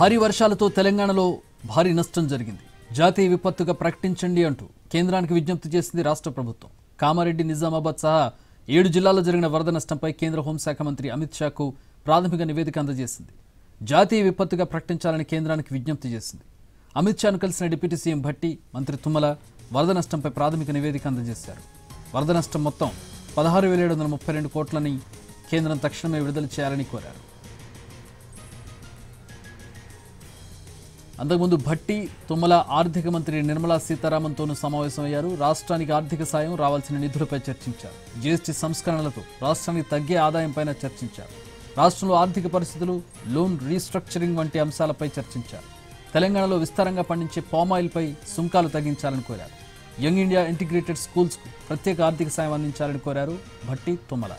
భారీ వర్షాలతో తెలంగాణలో భారీ నష్టం జరిగింది. జాతీయ విపత్తుగా ప్రకటించండి అంటూ కేంద్రానికి విజ్ఞప్తి చేసింది రాష్ట్ర ప్రభుత్వం. కామారెడ్డి, నిజామాబాద్ సహా 7 జిల్లాల్లో జరిగిన వరద నష్టంపై కేంద్ర హోంశాఖ మంత్రి అమిత్ షాకు ప్రాథమిక నివేదిక అందజేసింది. జాతీయ విపత్తుగా ప్రకటించాలని కేంద్రానికి విజ్ఞప్తి చేసింది. అమిత్ షాను కలిసిన డిప్యూటీ సీఎం భట్టి, మంత్రి తుమ్మల వరద నష్టంపై ప్రాథమిక నివేదిక అందజేశారు. వరద నష్టం మొత్తం 16,732 కోట్లని కేంద్రం తక్షణమే విడుదల చేయాలని కోరారు. అంతకుముందు భట్టి, తుమ్మల ఆర్థిక మంత్రి నిర్మలా సీతారామన్తోనూ సమావేశమయ్యారు. రాష్ట్రానికి ఆర్థిక సాయం, రావాల్సిన నిధులపై చర్చించారు. జీఎస్టీ సంస్కరణలతో రాష్ట్రానికి తగ్గే ఆదాయంపై చర్చించారు. రాష్ట్రంలో ఆర్థిక పరిస్థితులు, లోన్ రీస్ట్రక్చరింగ్ వంటి అంశాలపై చర్చించారు. తెలంగాణలో విస్తారంగా పండించే పామాయిల్పై సుంకాలు తగ్గించాలని కోరారు. యంగ్ ఇండియా ఇంటిగ్రేటెడ్ స్కూల్స్కు ప్రత్యేక ఆర్థిక సాయం అందించాలని కోరారు భట్టి, తుమ్మల.